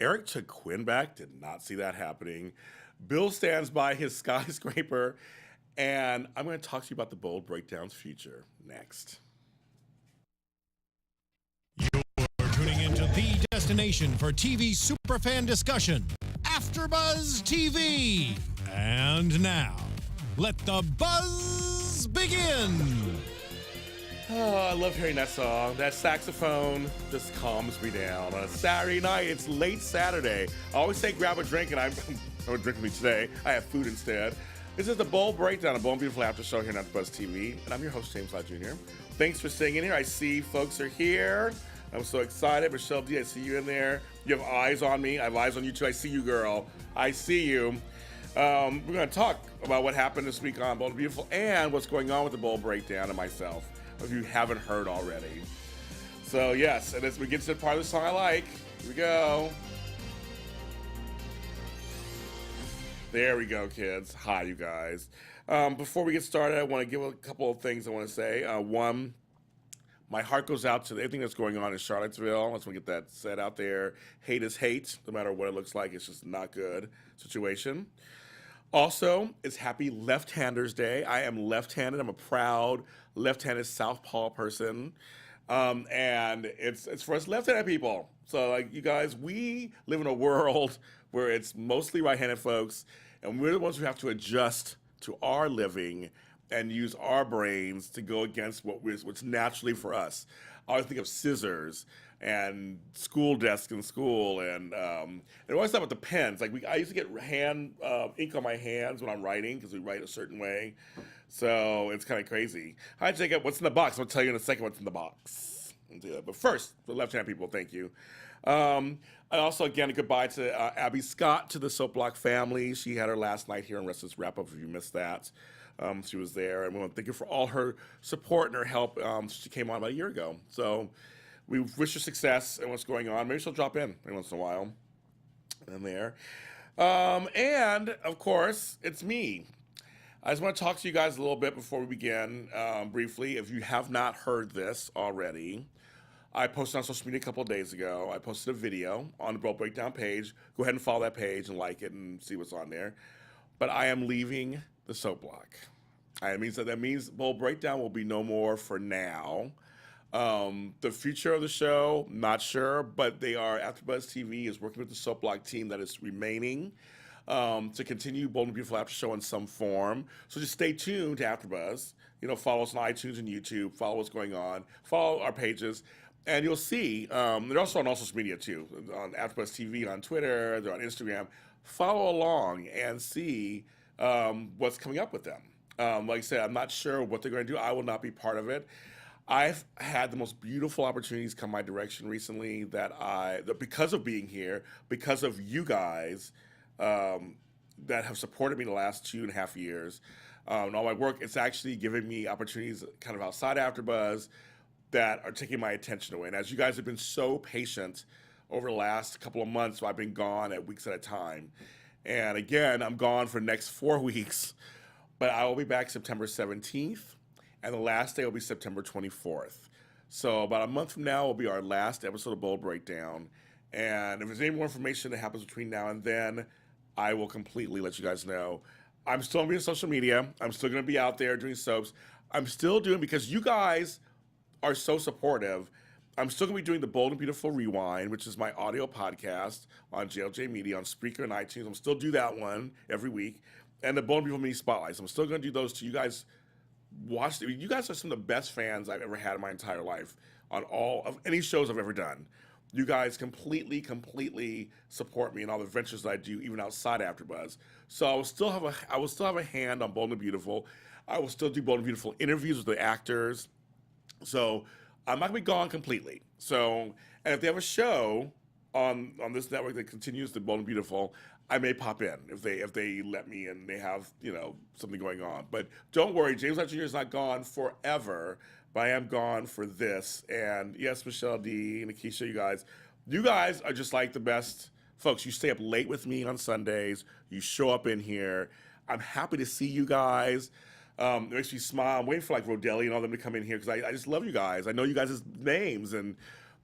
Eric took Quinn back. Did not see that happening. Bill stands by his skyscraper. And I'm going to talk to you about the Bold Breakdown's future next. You're tuning into the destination for TV superfan discussion, AfterBuzz TV. And now, let the buzz begin. Oh, I love hearing that song. That saxophone just calms me down. On a Saturday night, it's late Saturday. I always say grab a drink, and I'm not drinking me today. I have food instead. This is the Bold Breakdown, a Bold and Beautiful After Show here on AfterBuzz TV, and I'm your host, James Lott Jr. Thanks for staying in here. I see folks are here. I'm so excited. Michelle D, I see you in there. You have eyes on me. I have eyes on you too. I see you, girl. I see you. We're going to talk about what happened this week on Bold and Beautiful and what's going on with the Bold Breakdown and myself, if you haven't heard already. So, yes, and as we get to the part of the song I like, here we go. There we go, kids. Hi, you guys. Before we get started, I want to give a couple of things I want to say. One, my heart goes out to everything that's going on in Charlottesville. Let's get that said out there. Hate is hate, no matter what it looks like. It's just not good situation. Also, it's Happy Left-Handers Day. I am left-handed. I'm a proud left-handed southpaw person. And it's for us left-handed people. So, like, you guys, we live in a world where it's mostly right-handed folks, and we're the ones who have to adjust to our living and use our brains to go against what's naturally for us. I always think of scissors and school desks in school, and I always thought about the pens. Like, I used to get ink on my hands when I'm writing because we write a certain way. So it's kind of crazy. Hi, Jacob. What's in the box? I'll tell you in a second what's in the box. But first, the left-hand people, thank you. And also, again, a goodbye to Abby Scott, to the Soap Block family. She had her last night here on Restless Wrap-Up, if you missed that. She was there, and we want to thank her for all her support and her help. She came on about a year ago. So we wish her success and what's going on. Maybe she'll drop in every once in a while. And there. And, of course, it's me. I just want to talk to you guys a little bit before we begin, briefly. If you have not heard this already, I posted on social media a couple of days ago. I posted a video on the Bold Breakdown page. Go ahead and follow that page and like it and see what's on there. But I am leaving the Soap Block. That means Bold Breakdown will be no more for now. The future of the show, not sure, but AfterBuzz TV is working with the Soap Block team that is remaining to continue Bold and Beautiful After Show in some form. So just stay tuned to AfterBuzz. Follow us on iTunes and YouTube. Follow what's going on. Follow our pages. And you'll see, they're also on all social media too, on AfterBuzz TV, on Twitter, they're on Instagram. Follow along and see what's coming up with them. Like I said, I'm not sure what they're going to do. I will not be part of it. I've had the most beautiful opportunities come my direction recently that because of being here, because of you guys that have supported me the last 2.5 years, and all my work, it's actually given me opportunities kind of outside AfterBuzz that are taking my attention away. And as you guys have been so patient over the last couple of months, so I've been gone at weeks at a time. And again, I'm gone for the next 4 weeks, but I will be back September 17th, and the last day will be September 24th. So about a month from now will be our last episode of Bold Breakdown. And if there's any more information that happens between now and then, I will completely let you guys know. I'm still going to be on social media. I'm still going to be out there doing soaps. I'm still doing, because you guys are so supportive, I'm still going to be doing the Bold and Beautiful Rewind, which is my audio podcast on JLJ Media, on Spreaker and iTunes. I'm still do that one every week. And the Bold and Beautiful Mini Spotlights. I'm still going to do those two. You guys watch. You guys are some of the best fans I've ever had in my entire life on all of any shows I've ever done. You guys completely support me in all the ventures that I do, even outside AfterBuzz. So I will still have a hand on Bold and Beautiful. I will still do Bold and Beautiful interviews with the actors. So I'm not going to be gone completely. So, and if they have a show on this network that continues the Bold and Beautiful, I may pop in if they let me and they have, something going on. But don't worry, James Lott Jr. is not gone forever, but I am gone for this. And yes, Michelle D, Nikisha, you guys are just like the best folks. You stay up late with me on Sundays. You show up in here. I'm happy to see you guys. It makes me smile. I'm waiting for like Rodelli and all them to come in here because I just love you guys. I know you guys' names, and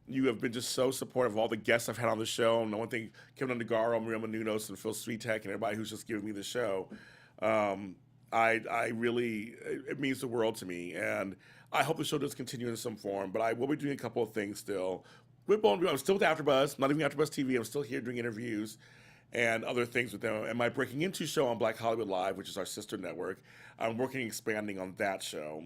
You have been just so supportive of all the guests I've had on the show. No one thing, Kevin Undergaro, Maria Menounos, and Phil Svitek, and everybody who's just giving me the show. I really, it means the world to me. And I hope the show does continue in some form, but I will be doing a couple of things still. I'm still with AfterBuzz, not even AfterBuzz TV. I'm still here doing interviews and other things with them. And my Breaking Into show on Black Hollywood Live, which is our sister network, I'm working expanding on that show.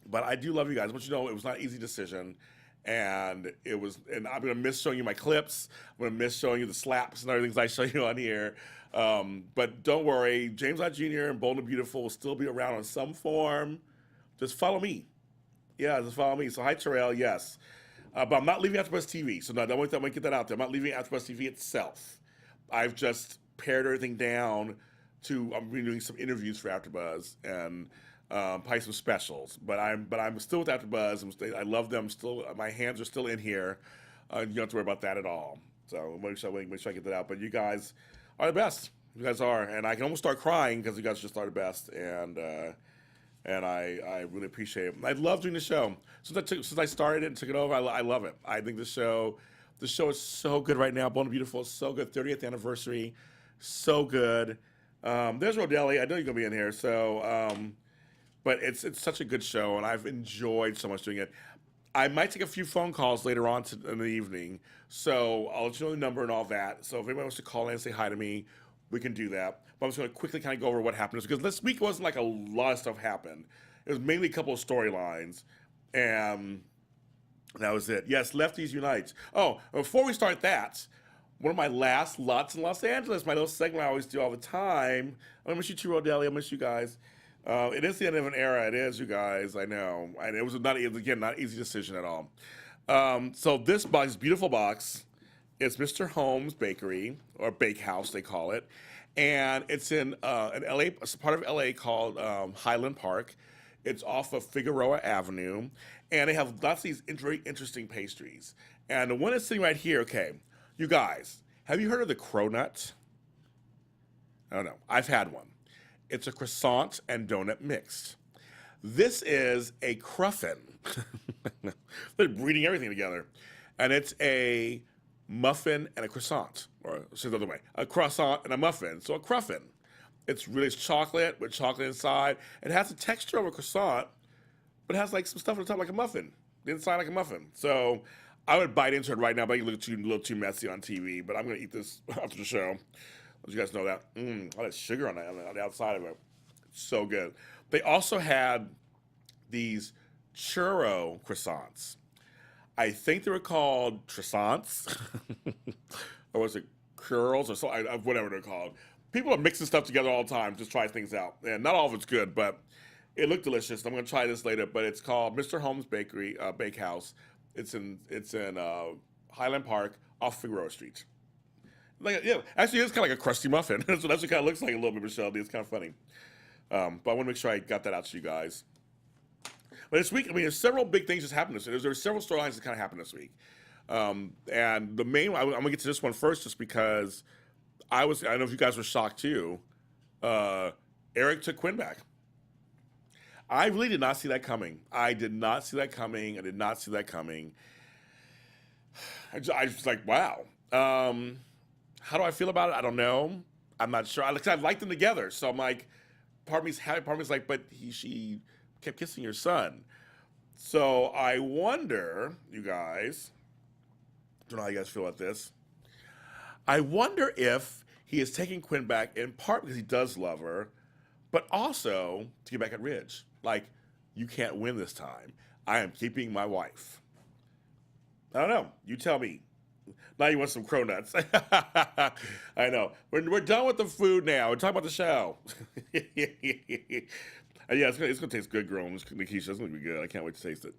But I do love you guys. I want you to know it was not an easy decision. And I'm gonna miss showing you my clips. I'm gonna miss showing you the slaps and other things I show you on here. But don't worry, James Lott Jr. and Bold and Beautiful will still be around in some form. Just follow me. Yeah, just follow me. So hi Terrell, yes. But I'm not leaving AfterBuzz TV. So no, don't get that out there. I'm not leaving AfterBuzz TV itself. I've just pared everything down to I'm doing some interviews for AfterBuzz and probably some specials, but I'm still with AfterBuzz. I love them still. My hands are still in here. You don't have to worry about that at all. So make sure I get that out. But you guys are the best. You guys are, and I can almost start crying because you guys just are the best. And I really appreciate it. I love doing the show. Since I started it and took it over, I love it. I think the show is so good right now. Bold and Beautiful is so good. 30th anniversary, so good. There's Rodelli. I know you're gonna be in here. So. But it's such a good show, and I've enjoyed so much doing it. I might take a few phone calls later on in the evening, so I'll let you know the number and all that. So if anybody wants to call in and say hi to me, we can do that. But I'm just going to quickly kind of go over what happened. Because this week wasn't like a lot of stuff happened. It was mainly a couple of storylines, and that was it. Yes, Lefties Unite. Oh, before we start that, one of my last lots in Los Angeles, my little segment I always do all the time. I miss you too, Rodelli. I miss you guys. It is the end of an era. It is, you guys. I know. And it was not an easy decision at all. So this beautiful box, it's Mr. Holmes Bakery or Bakehouse, they call it, and it's in an LA, it's a part of LA called Highland Park. It's off of Figueroa Avenue, and they have lots of these very interesting pastries. And the one that's sitting right here. Okay, you guys, have you heard of the cronut? I don't know. I've had one. It's a croissant and donut mixed. This is a cruffin. They're breeding everything together. And it's a muffin and a croissant, or say the other way, a croissant and a muffin. So a cruffin. It's chocolate with chocolate inside. It has the texture of a croissant, but it has like some stuff on the top like a muffin. The inside like a muffin. So I would bite into it right now, but it looks a little too messy on TV. But I'm going to eat this after the show. Let you guys know that. All that sugar on the outside of it. It's so good. They also had these churro croissants. I think they were called croissants, or was it curls, or so, whatever they're called. People are mixing stuff together all the time to try things out. And not all of it's good, but it looked delicious. I'm going to try this later, but it's called Mr. Holmes Bakery, Bakehouse. It's in Highland Park off Figueroa Street. Actually, it's kind of like a crusty muffin. That's what it kind of looks like a little bit, Michelle. It's kind of funny. But I want to make sure I got that out to you guys. But this week, there's several big things that happened this week. There's several storylines that kind of happened this week. And the main one, I'm going to get to this one first just because I don't know if you guys were shocked too. Eric took Quinn back. I really did not see that coming. I did not see that coming. I was like, wow. How do I feel about it? I don't know. I'm not sure. I liked them together. So I'm like, part of me's happy, part of me's like, but she kept kissing your son. So I wonder, you guys, I don't know how you guys feel about this. I wonder if he is taking Quinn back in part because he does love her, but also to get back at Ridge. Like, you can't win this time. I am keeping my wife. I don't know. You tell me. Now you want some cronuts. I know. We're done with the food now. We're talking about the show. Yeah, it's gonna taste good, growing. Nikisha, it's gonna be good. I can't wait to taste it.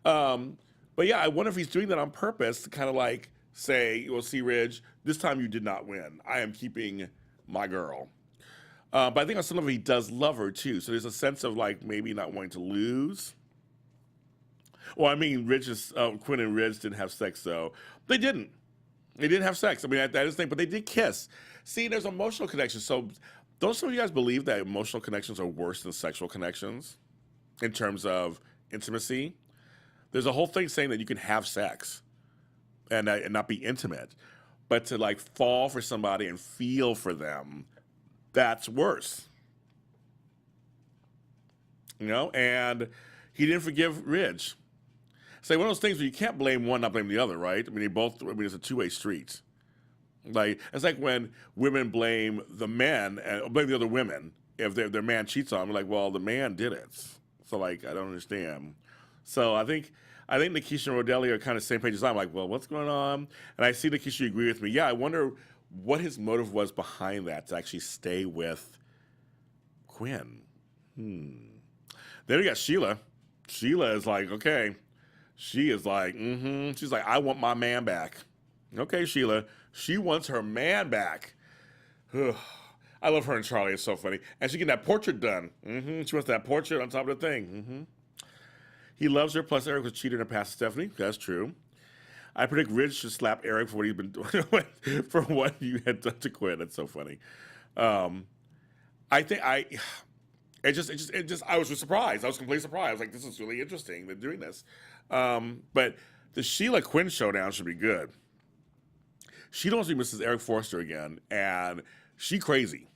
But yeah, I wonder if he's doing that on purpose to kind of like say, well, see, Ridge, this time you did not win. I am keeping my girl. But I think on some level he does love her too. So there's a sense of like maybe not wanting to lose. Well, I mean, Quinn and Ridge didn't have sex, though. They didn't. They didn't have sex. I mean, that is the thing, but they did kiss. See, there's emotional connections. So don't some of you guys believe that emotional connections are worse than sexual connections in terms of intimacy? There's a whole thing saying that you can have sex, and not be intimate, but to like fall for somebody and feel for them, that's worse. You know, and he didn't forgive Ridge. It's like one of those things where you can't blame one, not blame the other, right? I mean, it's a two-way street. Like, it's like when women blame the men and blame the other women if their man cheats on them. Like, well, the man did it. So, like, I don't understand. So I think Nikisha and Rodelli are kind of the same page as I'm like, well, what's going on? And I see Nikisha agree with me. Yeah, I wonder what his motive was behind that to actually stay with Quinn. Then we got Sheila. Sheila is like, okay. She is like, She's like, I want my man back. Okay, Sheila. She wants her man back. I love her and Charlie. It's so funny. And she getting that portrait done. She wants that portrait on top of the thing. He loves her, plus Eric was cheating in the past Stephanie. That's true. I predict Ridge should slap Eric for what he's been doing, for what you had done to Quinn. That's so funny. I think I was just surprised. I was completely surprised. I was like, this is really interesting. They're doing this. But the Sheila Quinn showdown should be good. Sheila wants to be Mrs. Eric Forrester again, and she crazy.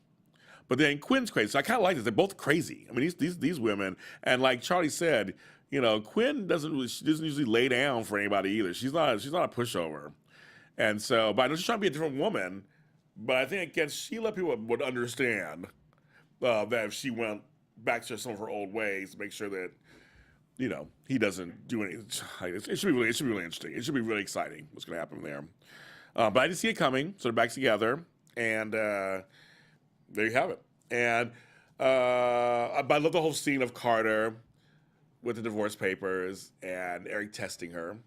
But then Quinn's crazy. So I kind of like this. They're both crazy. I mean, these women, and like Charlie said, you know, Quinn doesn't usually lay down for anybody either. She's not a pushover. And so, but I know she's trying to be a different woman. But I think against Sheila, people would understand that if she went back to some of her old ways, to make sure that, you know, he doesn't do anything. It should be really interesting. It should be really exciting what's going to happen there. But I didn't see it coming, so they're back together, and there you have it. And but I love the whole scene of Carter with the divorce papers and Eric testing her,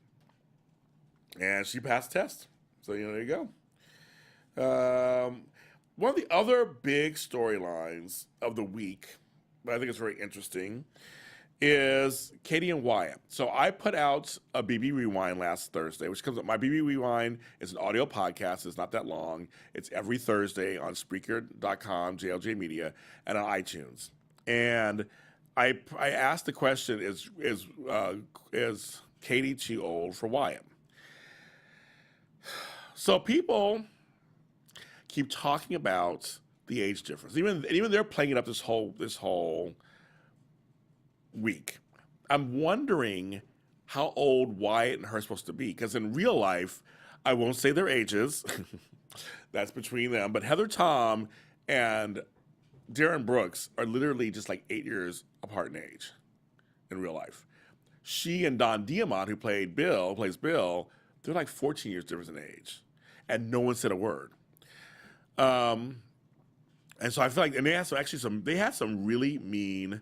and she passed the test. So there you go. One of the other big storylines of the week, but I think it's very interesting, is Katie and Wyatt. So I put out a BB Rewind last Thursday, which comes up. My BB Rewind is an audio podcast. It's not that long. It's every Thursday on Spreaker.com, JLJ Media, and on iTunes. And I asked the question: Is Katie too old for Wyatt? So people keep talking about the age difference. Even they're playing it up this whole week. I'm wondering how old Wyatt and her are supposed to be, because in real life, I won't say their ages. That's between them. But Heather Tom and Darren Brooks are literally just like 8 years apart in age in real life. She and Don Diamont, who plays Bill, they're like 14 years difference in age. And no one said a word. And so I feel like, and they had some really mean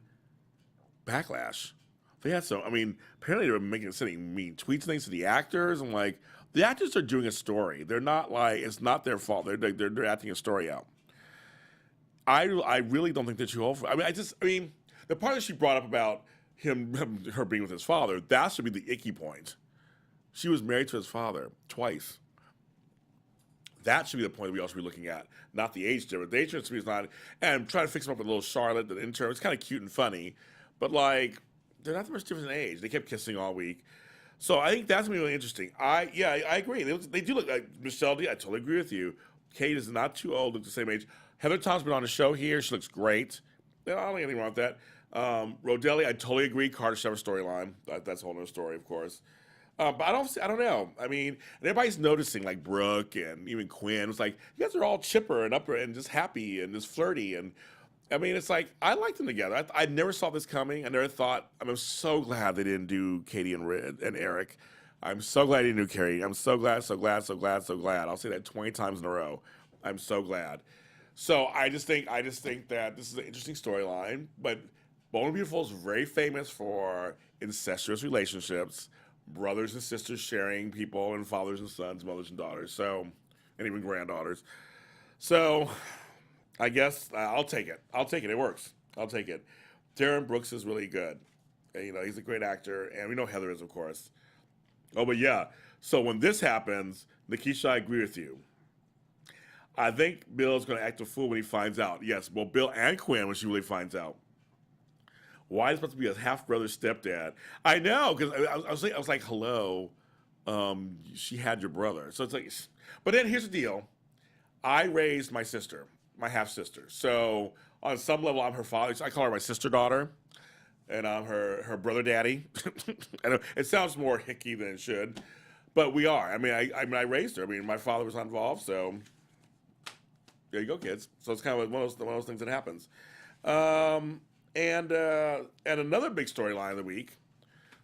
backlash. They had some, apparently they were sending mean tweets and things to the actors. I'm like, the actors are doing a story. They're not like, it's not their fault. They're acting a story out. I really don't think they're too old for, the part that she brought up about her being with his father, that should be the icky point. She was married to his father twice. That should be the point we all should be looking at, not the age difference. The age difference is not, and trying to fix him up with little Charlotte, the intern. It's kind of cute and funny, but like, they're not that much different in age. They kept kissing all week. So I think that's going to be really interesting. I agree. They do look like Michelle D. I totally agree with you. Kate is not too old, look the same age. Heather Tom's been on the show here. She looks great. I don't think anything wrong with that. Rodelli, I totally agree. Carter should have a storyline. That's a whole other story, of course. But I don't know. And everybody's noticing, like Brooke and even Quinn. It's like, you guys are all chipper and upper and just happy and just flirty. And it's like, I like them together. I never saw this coming. I never thought, I'm so glad they didn't do Katie and Eric. I'm so glad they didn't do Carrie. I'm so glad. I'll say that 20 times in a row. I'm so glad. So I just think that this is an interesting storyline. But Bold and Beautiful is very famous for incestuous relationships, brothers and sisters sharing people, and fathers and sons, mothers and daughters, and even granddaughters. So I guess I'll take it. It works. I'll take it. Darren Brooks is really good. And, he's a great actor, and we know Heather is, of course. Oh, but yeah. So when this happens, Nikisha, I agree with you. I think Bill's going to act a fool when he finds out. Yes, well, Bill and Quinn when she really finds out. Why is it supposed to be a half-brother stepdad? I know, because I was like, hello. she had your brother. So it's like, but then here's the deal. I raised my sister, my half sister. So on some level, I'm her father. So I call her my sister daughter, and I'm her brother daddy. And it sounds more hicky than it should, but we are. I mean, I raised her. I mean, my father was not involved, so there you go, kids. So it's kind of one of those things that happens. And another big storyline of the week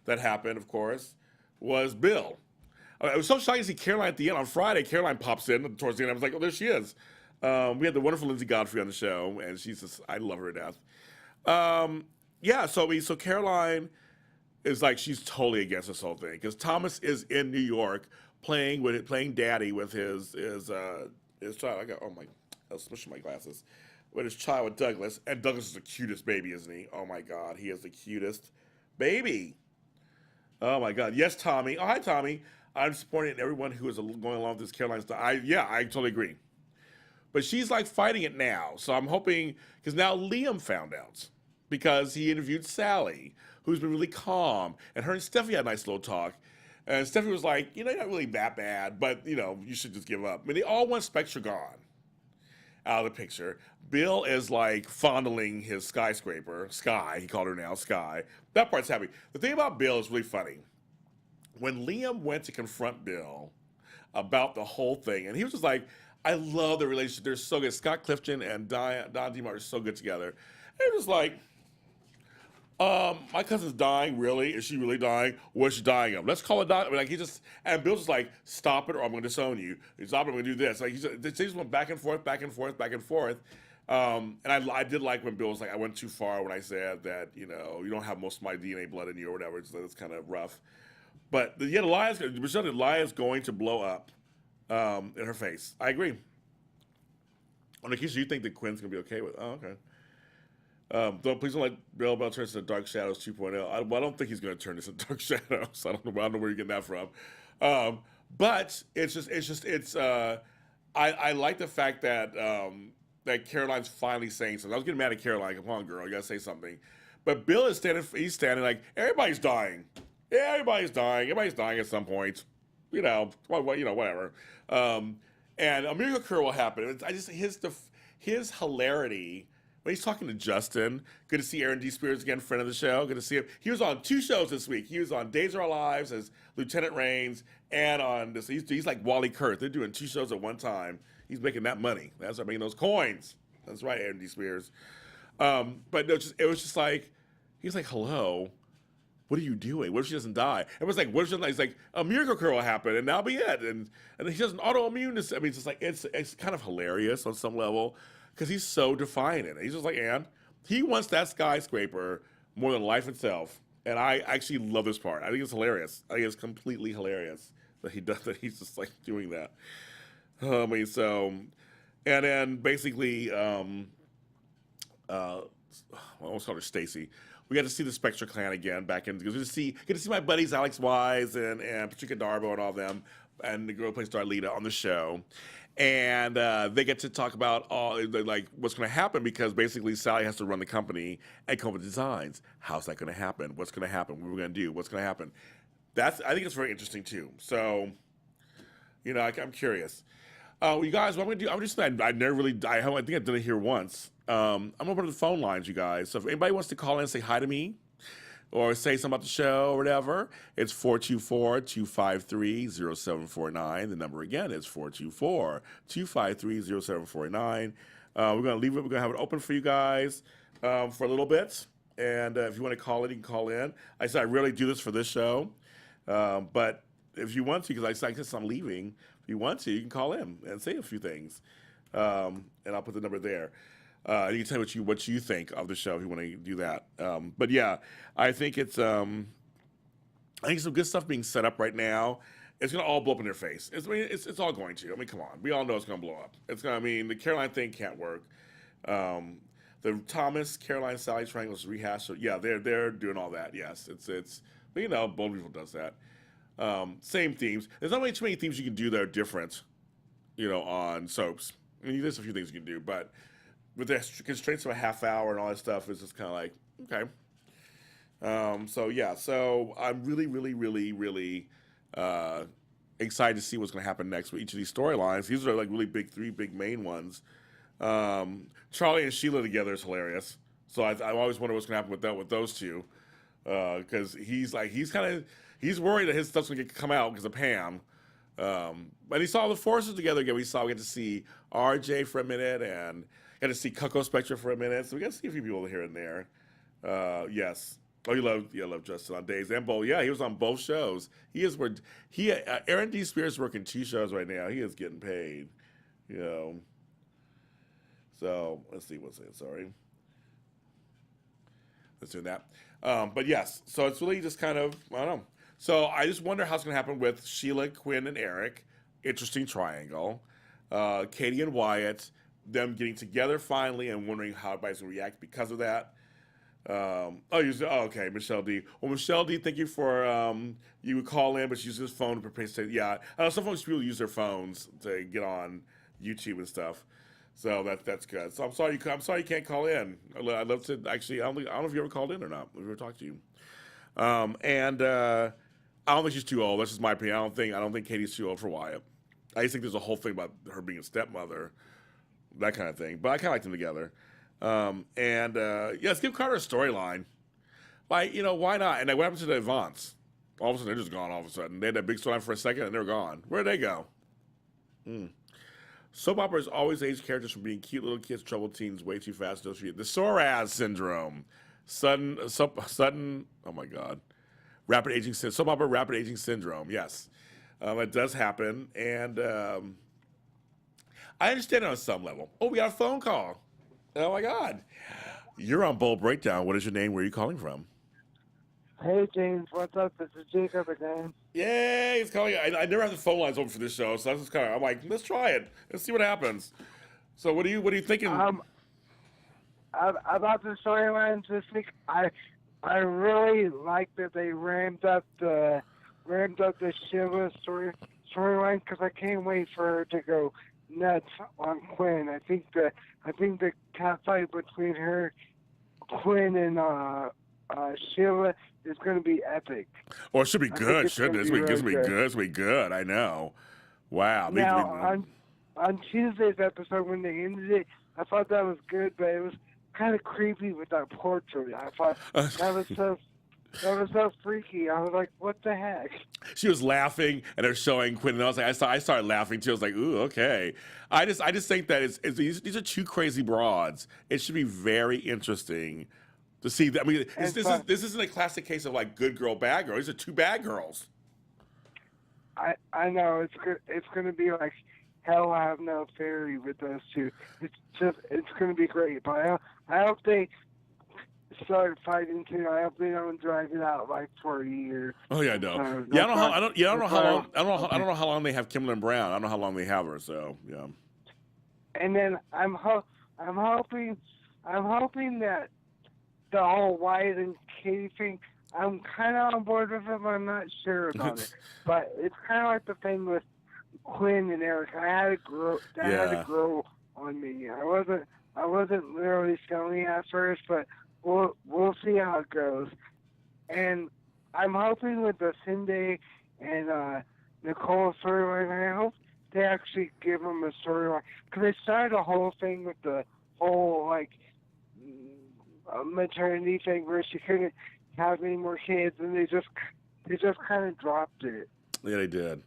that happened, of course, was Bill. I was so shocked to see Caroline at the end. On Friday, Caroline pops in towards the end. I was like, oh, there she is. We had the wonderful Lindsay Godfrey on the show, and she's just, I love her to death. Yeah, so Caroline is like, she's totally against this whole thing because Thomas is in New York playing daddy with his child. I was smushing my glasses. With his child with Douglas, and Douglas is the cutest baby, isn't he? Oh my God, he is the cutest baby. Oh my God, yes, Tommy. Oh, hi, Tommy. I'm disappointed in everyone who is going along with this Caroline stuff. I totally agree. But she's like fighting it now, so I'm hoping because now Liam found out because he interviewed Sally, who's been really calm, and her and Steffi had a nice little talk. And Steffi was like, you're not really that bad, but you should just give up. I mean, they all want Spectra gone out of the picture. Bill is like fondling his skyscraper, Sky, he called her now, Sky. That part's happy. The thing about Bill is really funny. When Liam went to confront Bill about the whole thing, and he was just like, I love the relationship. They're so good. Scott Clifton and Don DeMar are so good together. And he was like, my cousin's dying, really? Is she really dying? What's she dying of? Let's call it dying. Like and Bill's just like, stop it or I'm going to disown you. Stop it, I'm going to do this. Like they just went back and forth, back and forth, back and forth. And I did like when Bill was like, I went too far when I said that, you don't have most of my DNA blood in you or whatever. It's kind of rough. But Michelle, the lie is going to blow up in her face. I agree. On the case you think that Quinn's going to be okay with. Oh, okay. Please don't let Bill Bell turn into Dark Shadows 2.0. I don't think he's going to turn this into Dark Shadows. I don't know where you're getting that from. But I like the fact that Caroline's finally saying something. I was getting mad at Caroline. Come on, girl, you got to say something. But Bill is standing like, everybody's dying. Yeah, everybody's dying. Everybody's dying at some point. Whatever. And a miracle cure will happen. His hilarity when he's talking to Justin. Good to see Aaron D. Spears again, friend of the show. Good to see him. He was on 2 shows this week. He was on Days of Our Lives as Lieutenant Rains, and on this. He's like Wally Kurth. They're doing 2 shows at one time. He's making that money. That's right, making those coins. That's right, Aaron D. Spears. But no, it was just like he's like, hello. What are you doing? What if she doesn't die? Everyone's like, what if she doesn't die? He's like, a miracle cure will happen, and that'll be it. And he has an autoimmune. I mean, it's just like, it's kind of hilarious on some level, because he's so defiant in it. He's just like, and he wants that skyscraper more than life itself. And I actually love this part. I think it's hilarious. I think it's completely hilarious that he does that. He's just like doing that. I mean, so, and then basically, I almost called her Stacy. We got to see the Spectra clan again back in. Get to see my buddies Alex Wise and Patricia Darbo and all of them, and the girl who plays Darlita on the show, and they get to talk about like what's going to happen, because basically Sally has to run the company and come up with designs. How's that going to happen? What's going to happen? What we're going to do? What's going to happen? I think it's very interesting too. So, I'm curious. You guys, what I'm going to do? I'm just I never really. I think I've done it here once. I'm open to the phone lines, you guys. So if anybody wants to call in and say hi to me or say something about the show or whatever, it's 424-253-0749. The number again is 424-253-0749. We're going to leave it. We're going to have it open for you guys for a little bit. And if you want to call in, you can call in. I said I rarely do this for this show. But if you want to, because I guess I'm leaving, if you want to, you can call in and say a few things. And I'll put the number there. You can tell me what you think of the show if you want to do that. But yeah, I think it's some good stuff being set up right now. It's gonna all blow up in their face. It's all going to. I mean, come on, we all know it's gonna blow up. The Caroline thing can't work. The Thomas, Caroline, Sally triangles rehashed. So yeah, they're doing all that. Yes, it's but Bold People does that. Same themes. There's not really too many themes you can do that are different. On soaps. I mean, there's a few things you can do, but with the constraints of a half hour and all that stuff, it's just kind of like, okay. So I'm really, really, really, really excited to see what's going to happen next with each of these storylines. These are like really three big main ones. Charlie and Sheila together is hilarious. So I always wonder what's going to happen with those two, because he's worried that his stuff's going to come out because of Pam. But he saw the forces together again. We get to see RJ for a minute and got to see Coco Spectra for a minute. So we got to see a few people here and there. Yes. Oh, you love Justin on Days and Bowl. Yeah, he was on both shows. Aaron D. Spears working 2 shows right now. He is getting paid, you know. So let's see what's it. Sorry. Let's do that. But yes, so it's really just kind of, I don't know. So I just wonder how it's going to happen with Sheila, Quinn, and Eric. Interesting triangle. Katie and Wyatt, them getting together finally and wondering how everybody's going to react because of that. Okay, Michelle D. Well, Michelle D, thank you for, you would call in, but she uses his phone to prepare. Yeah, I know some folks people use their phones to get on YouTube and stuff. So that's good. So I'm sorry you can't call in. I'd love to actually. I don't know if you ever called in or not. We've ever talked to you. I don't think she's too old. That's just my opinion. I don't think Katie's too old for Wyatt. I just think there's a whole thing about her being a stepmother, that kind of thing. But I kind of like them together. Let's give Carter a storyline. Like, why not? And what happened to the Avants? All of a sudden, they're just gone. All of a sudden, they had that big storyline for a second, and they're gone. Where'd they go? Soap operas always age characters from being cute little kids, troubled teens way too fast. The Soraz syndrome, sudden. Oh my God, rapid aging. Soap opera rapid aging syndrome. Yes, it does happen, and I understand it on some level. Oh, we got a phone call. Oh my God, you're on Bold Breakdown. What is your name? Where are you calling from? Hey, James, what's up? This is Jacob again. Yay, it's calling. I never have the phone lines open for this show, so that's just I'm like, let's try it. Let's see what happens. So what are you thinking? About the storylines this week, I really like that they ramped up the Sheila storyline because I can't wait for her to go nuts on Quinn. I think the catfight between her, Quinn, and Sheila is going to be epic. Well, it should be good, shouldn't it? It's going to be good. It's going to be good. I know. Wow. Now, on Tuesday's episode, when they ended it, I thought that was good, but it was kind of creepy with that portrait. I thought that was so freaky. I was like, what the heck? She was laughing, and they're showing Quinn, and I was like, I started laughing too. I was like, ooh, okay. I just think that these are 2 crazy broads. It should be very interesting to see that. I mean, this isn't a classic case of like good girl, bad girl. These are 2 bad girls. I know it's going to be like hell I have no theory with those 2. It's going to be great. But I hope they start fighting too. I hope they don't drag it out like for a year. Oh yeah, no. I don't know how long they have Kimberly Brown. I don't know how long they have her. So yeah. And then I'm hoping that the whole Wyatt and Katie thing, I'm kind of on board with it, but I'm not sure about it. But it's kind of like the thing with Quinn and Eric. I had to grow on me. I wasn't literally feeling it at first, but we'll see how it goes. And I'm hoping with the Cindy and Nicole storyline, I hope they actually give them a storyline. Because they started a whole thing with the whole, like, maternity thing where she couldn't have any more kids, and they just kind of dropped it. Yeah, they did.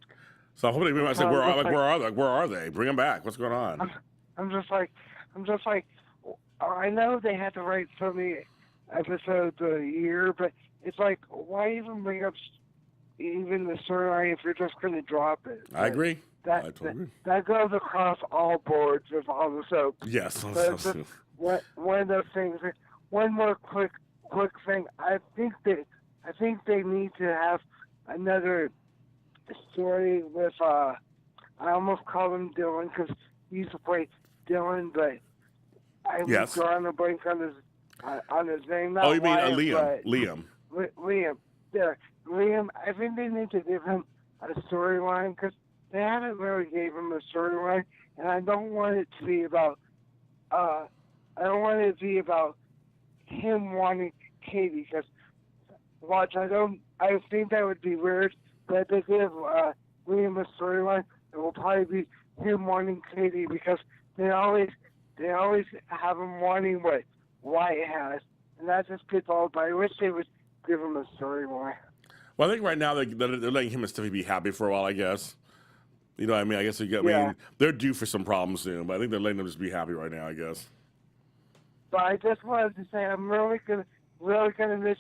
So I'm hoping they say, where are they? Bring them back. What's going on? I'm just like, I know they had to write so many episodes a year, but it's like, why even bring up even the storyline if you're just going to drop it? I agree. That goes across all boards with all the soaps. Yes. One of those things. One more quick thing. I think they need to have another story with I almost call him Dylan because he used to play Dylan, but I'm drawing a blank on his name. Not you mean Wyatt, Liam? Liam. Yeah, Liam. I think they need to give him a storyline because they haven't really gave him a storyline, and I don't want it to be about. I don't want it to be about him wanting Katie because, watch, I don't I think that would be weird, but they give Liam a storyline. It will probably be him wanting Katie because they always have him wanting what Wyatt has, and that just gets old. But I wish they would give him a storyline. Well, I think right now they're letting him and Steffi be happy for a while, I guess. You know what I mean? I guess I mean, they're due for some problems soon, but I think they're letting them just be happy right now, I guess. But I just wanted to say I'm really gonna miss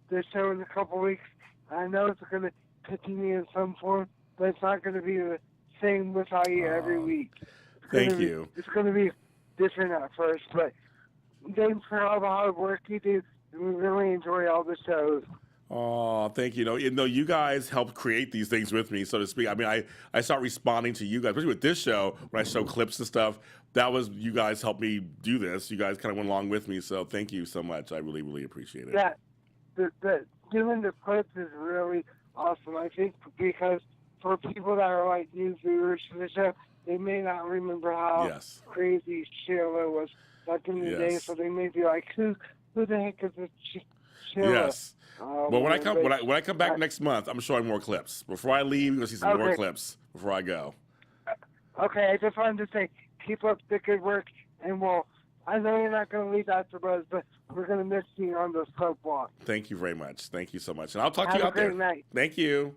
the show in a couple weeks. I know it's gonna continue in some form, but it's not gonna be the same without you every week. Thank you. It's gonna be different at first, but thanks for all the hard work you do, and we really enjoy all the shows. Oh, thank you. You guys helped create these things with me, so to speak. I mean, I start responding to you guys, especially with this show, when I show clips and stuff. That was, you guys helped me do this. You guys kind of went along with me, so thank you so much. I really, really appreciate it. Yeah, doing the clips is really awesome, I think, because for people that are like new viewers to the show, they may not remember how crazy Sheila was back in the day, so they may be like, who the heck is this Sheila? Yes. But when I come back next month, I'm showing more clips. Before I leave, you're gonna see some more clips before I go. Okay, I just wanted to say, keep up the good work, and I know you're not gonna leave AfterBuzz, but we're gonna miss you on the soap block. Thank you very much. Thank you so much, and I'll talk to you out there. Have a great night. Thank you.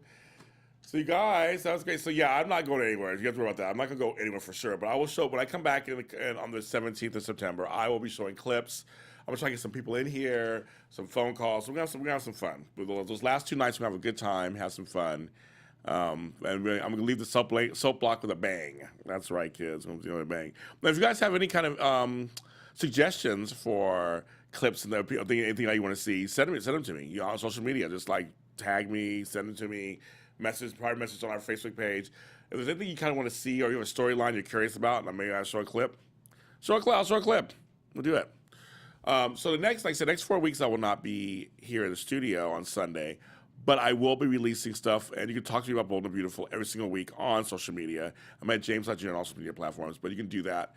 So you guys, that was great. So yeah, I'm not going anywhere. You have to worry about that. I'm not gonna go anywhere for sure. But I will show when I come back on the 17th of September. I will be showing clips. I'm gonna try to get some people in here, some phone calls. We're gonna have some fun. With those last 2 nights, we're gonna have a good time, have some fun. And I'm gonna leave the soap block with a bang. That's right, kids. I'm doing a bang. Now, if you guys have any kind of suggestions for clips and anything that you want to see, send them to me. On social media, just like tag me, send them to me. Private message on our Facebook page. If there's anything you kind of want to see, or you have a storyline you're curious about, and maybe I'll show a clip. I'll show a clip. We'll do it. So like I said, next 4 weeks I will not be here in the studio on Sunday, but I will be releasing stuff, and you can talk to me about Bold and Beautiful every single week on social media. I'm at James Lott Jr. on all social media platforms, but you can do that.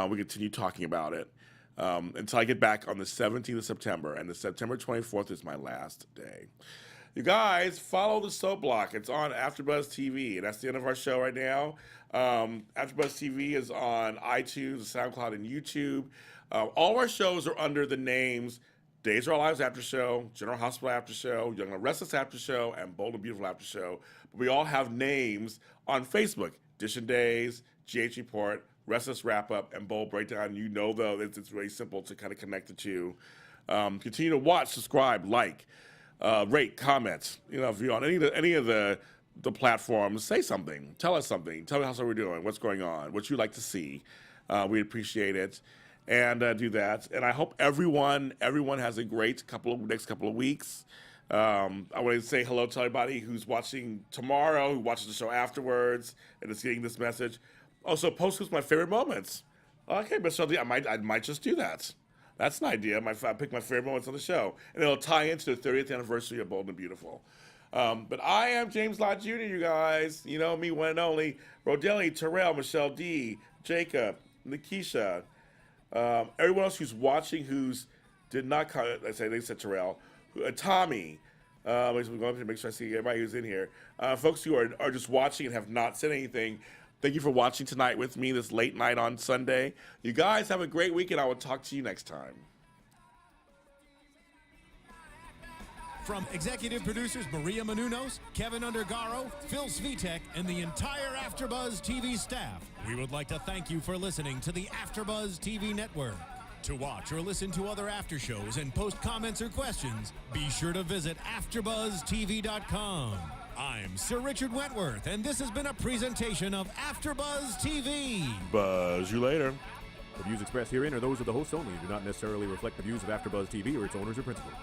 We continue talking about it until I get back on the 17th of September, and the September 24th is my last day. You guys, follow the soap block. It's on AfterBuzz TV, and that's the end of our show right now. AfterBuzz TV is on iTunes, SoundCloud, and YouTube. All of our shows are under the names Days of Our Lives After Show, General Hospital After Show, Young and Restless After Show, and Bold and Beautiful After Show. But we all have names on Facebook: Dish and Days, GH Report, Restless Wrap Up, and Bold Breakdown. You know, though, it's really simple to kind of connect the two. Continue to watch, subscribe, like. Rate, comment. You know, if you're on any of the platforms, say something. Tell us something. Tell me how we're doing, what's going on, what you'd like to see. We appreciate it, and do that. And I hope everyone has a great next couple of weeks. I want to say hello to everybody who's watching tomorrow, who watches the show afterwards, and is getting this message. Also, post who's my favorite moments. Okay, but so I might just do that. That's an idea. I pick my favorite moments on the show, and it'll tie into the 30th anniversary of Bold and Beautiful. But I am James Lott Jr., you guys. You know me, one and only. Rodelli, Terrell, Michelle D, Jacob, Nikisha, everyone else who's watching who's did not comment. They said Terrell. Tommy. I'm going to make sure I see everybody who's in here. Folks who are just watching and have not said anything, thank you for watching tonight with me this late night on Sunday. You guys have a great weekend. I will talk to you next time. From executive producers Maria Menounos, Kevin Undergaro, Phil Svitek, and the entire AfterBuzz TV staff, we would like to thank you for listening to the AfterBuzz TV network. To watch or listen to other after shows and post comments or questions, be sure to visit AfterBuzzTV.com. I'm Sir Richard Wentworth, and this has been a presentation of AfterBuzz TV. Buzz you later. The views expressed herein are those of the hosts only and do not necessarily reflect the views of AfterBuzz TV or its owners or principals.